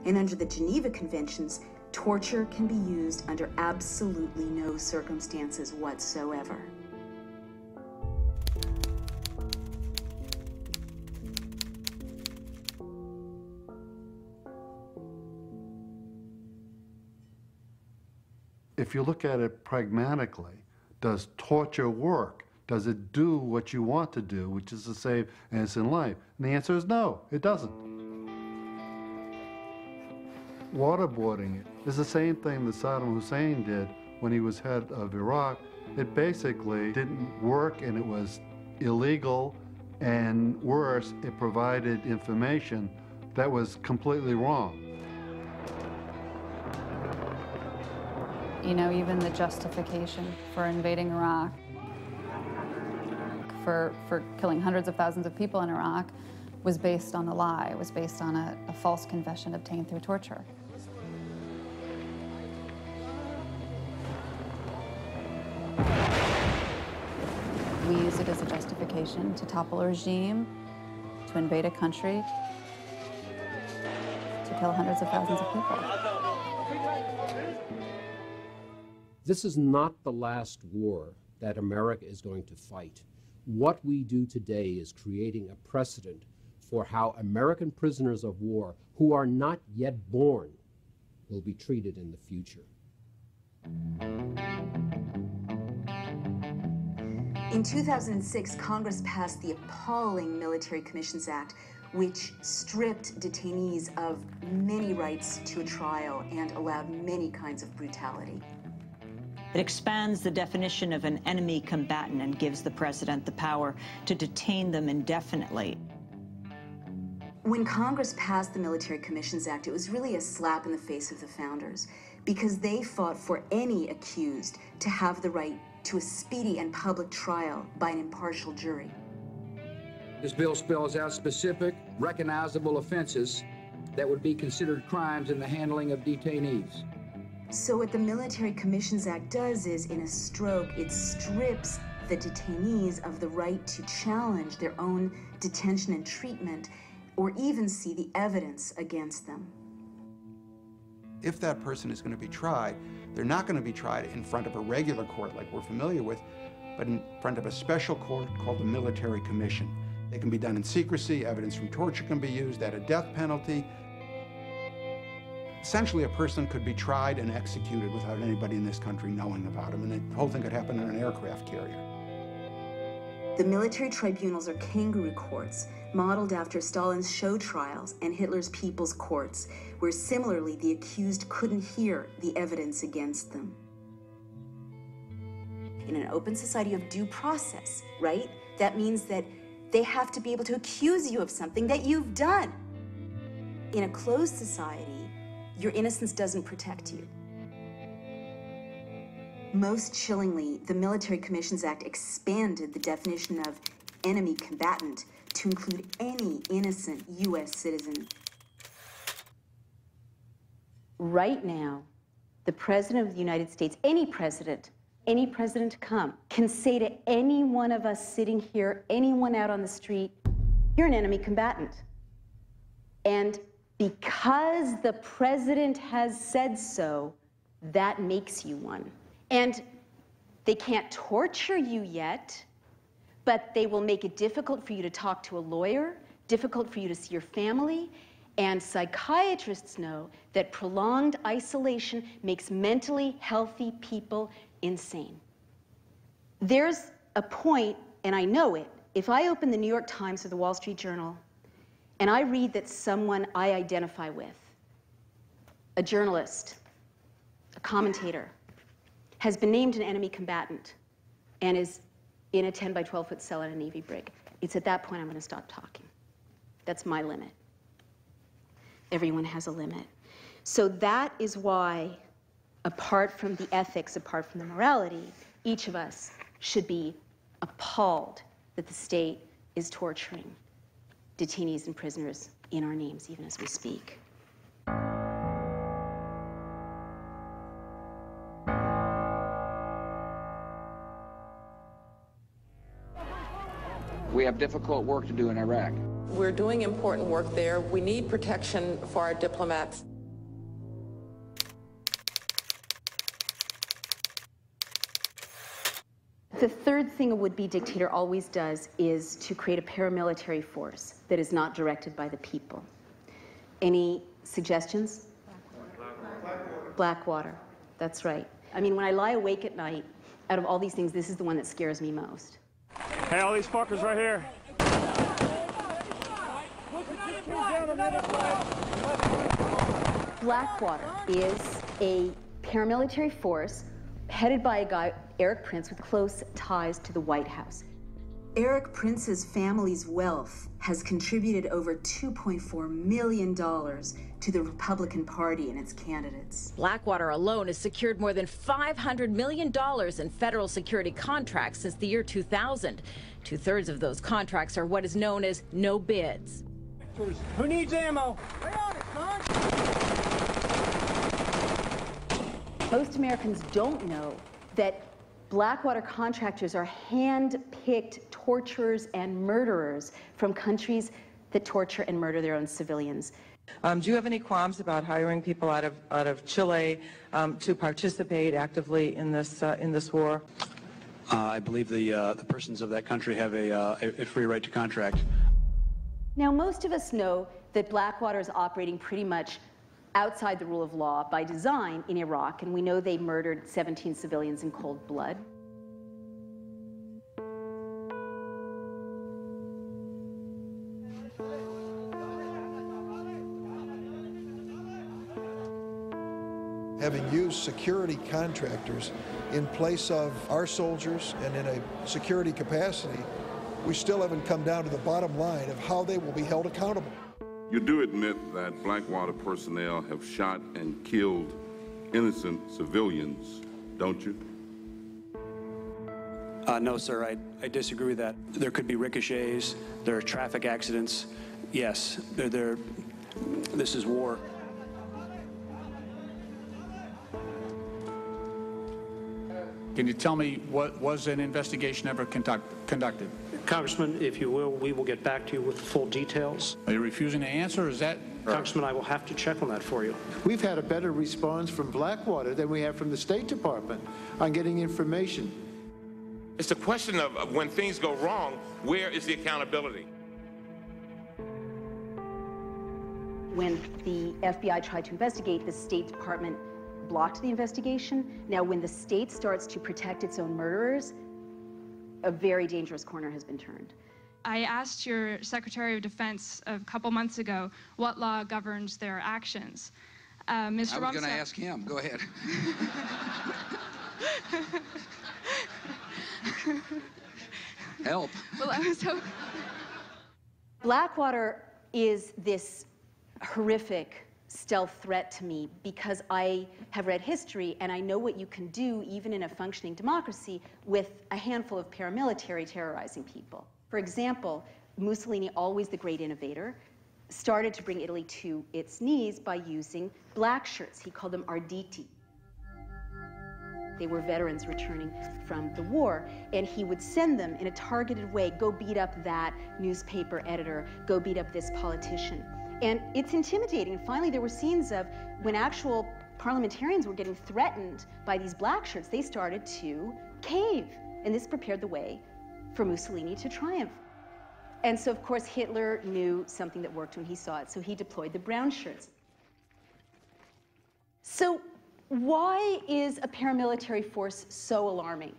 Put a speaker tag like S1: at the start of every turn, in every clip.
S1: And under the Geneva Conventions, torture can be used under absolutely no circumstances whatsoever.
S2: If you look at it pragmatically, does torture work? Does it do what you want to do, which is to save innocent life? And the answer is no, it doesn't. Waterboarding it is the same thing that Saddam Hussein did when he was head of Iraq. It basically didn't work, and it was illegal, and worse, it provided information that was completely wrong.
S3: You know, even the justification for invading Iraq, for killing hundreds of thousands of people in Iraq, was based on a lie. It was based on a false confession obtained through torture. We use it as a justification to topple a regime, to invade a country, to kill hundreds of thousands of people.
S4: This is not the last war that America is going to fight. What we do today is creating a precedent for how American prisoners of war who are not yet born will be treated in the future.
S1: In 2006, Congress passed the appalling Military Commissions Act, which stripped detainees of many rights to a trial and allowed many kinds of brutality.
S5: It expands the definition of an enemy combatant and gives the president the power to detain them indefinitely.
S1: When Congress passed the Military Commissions Act, it was really a slap in the face of the founders, because they fought for any accused to have the right to a speedy and public trial by an impartial jury.
S6: This bill spells out specific, recognizable offenses that would be considered crimes in the handling of detainees.
S1: So what the Military Commissions Act does is, in a stroke, it strips the detainees of the right to challenge their own detention and treatment, or even see the evidence against them.
S7: If that person is going to be tried, they're not going to be tried in front of a regular court like we're familiar with, but in front of a special court called the Military Commission. They can be done in secrecy, evidence from torture can be used, at a death penalty. Essentially, a person could be tried and executed without anybody in this country knowing about him, and the whole thing could happen in an aircraft carrier.
S1: The military tribunals are kangaroo courts, modeled after Stalin's show trials and Hitler's people's courts, where similarly the accused couldn't hear the evidence against them. In an open society, you have due process, right? That means that they have to be able to accuse you of something that you've done. In a closed society, your innocence doesn't protect you. Most chillingly, the Military Commissions Act expanded the definition of enemy combatant to include any innocent U.S. citizen.
S8: Right now, the President of the United States, any president to come, can say to any one of us sitting here, anyone out on the street, you're an enemy combatant. And because the president has said so, that makes you one. And they can't torture you yet, but they will make it difficult for you to talk to a lawyer, difficult for you to see your family, and psychiatrists know that prolonged isolation makes mentally healthy people insane. There's a point, and I know it, if I open the New York Times or the Wall Street Journal, and I read that someone I identify with, a journalist, a commentator, has been named an enemy combatant and is in a 10 by 12 foot cell in a Navy brig, it's at that point I'm going to stop talking. That's my limit. Everyone has a limit. So that is why, apart from the ethics, apart from the morality, each of us should be appalled that the state is torturing detainees and prisoners in our names, even as we speak.
S6: We have difficult work to do in Iraq.
S9: We're doing important work there. We need protection for our diplomats.
S8: The third thing a would-be dictator always does is to create a paramilitary force that is not directed by the people. Any suggestions? Blackwater. That's right. I mean, when I lie awake at night, out of all these things, this is the one that scares me most.
S9: Hey, all these fuckers right here.
S8: Blackwater is a paramilitary force headed by a guy, Erik Prince, with close ties to the White House.
S1: Erik Prince's family's wealth has contributed over $2.4 million to the Republican Party and its candidates.
S10: Blackwater alone has secured more than $500 million in federal security contracts since the year 2000. Two-thirds of those contracts are what is known as no bids.
S9: Who needs ammo?
S8: Most Americans don't know that Blackwater contractors are hand-picked torturers and murderers from countries that torture and murder their own civilians.
S11: Do you have any qualms about hiring people out of Chile to participate actively in this war?
S12: I believe the persons of that country have a free right to contract.
S8: Now, most of us know that Blackwater is operating pretty much outside the rule of law by design in Iraq, and we know they murdered 17 civilians in cold blood.
S13: Having used security contractors in place of our soldiers and in a security capacity, we still haven't come down to the bottom line of how they will be held accountable.
S14: You do admit that Blackwater personnel have shot and killed innocent civilians, don't you?
S12: No, sir, I disagree with that. There could be ricochets, there are traffic accidents. Yes, this is war.
S15: Can you tell me, was an investigation ever conducted?
S16: Congressman, if you will, we will get back to you with the full details.
S15: Are you refusing to answer, or is that...
S16: Congressman, I will have to check on that for you.
S13: We've had a better response from Blackwater than we have from the State Department on getting information.
S17: It's a question of when things go wrong, where is the accountability?
S8: When the FBI tried to investigate, the State Department blocked the investigation. Now, when the state starts to protect its own murderers, a very dangerous corner has been turned.
S18: I asked your Secretary of Defense a couple months ago what law governs their actions. Mr.
S6: I was going to ask him. Go ahead. Help.
S18: Well, I was hoping.
S8: Blackwater is this horrific stealth threat to me because I have read history and I know what you can do even in a functioning democracy with a handful of paramilitary terrorizing people. For example, Mussolini, always the great innovator, started to bring Italy to its knees by using black shirts. He called them arditi. They were veterans returning from the war, and he would send them in a targeted way, go beat up that newspaper editor, go beat up this politician. And it's intimidating. Finally, there were scenes of when actual parliamentarians were getting threatened by these black shirts, they started to cave. And this prepared the way for Mussolini to triumph. And so, of course, Hitler knew something that worked when he saw it, so he deployed the brown shirts. So why is a paramilitary force so alarming?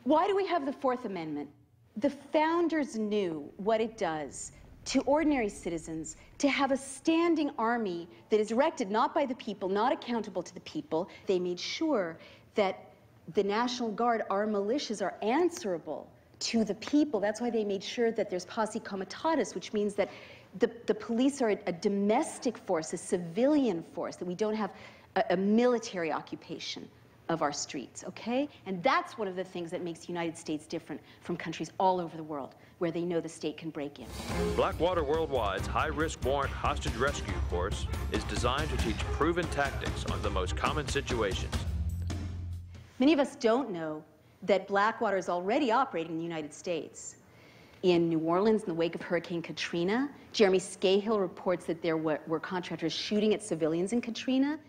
S8: Why do we have the Fourth Amendment? The founders knew what it does to ordinary citizens to have a standing army that is directed not by the people, not accountable to the people. They made sure that the National Guard, our militias, are answerable to the people. That's why they made sure that there's posse comitatus, which means that the police are a domestic force, a civilian force, that we don't have a military occupation of our streets, okay? And that's one of the things that makes the United States different from countries all over the world where they know the state can break in.
S19: Blackwater Worldwide's high-risk warrant hostage rescue course is designed to teach proven tactics on the most common situations.
S8: Many of us don't know that Blackwater is already operating in the United States. In New Orleans, in the wake of Hurricane Katrina, Jeremy Scahill reports that there were contractors shooting at civilians in Katrina.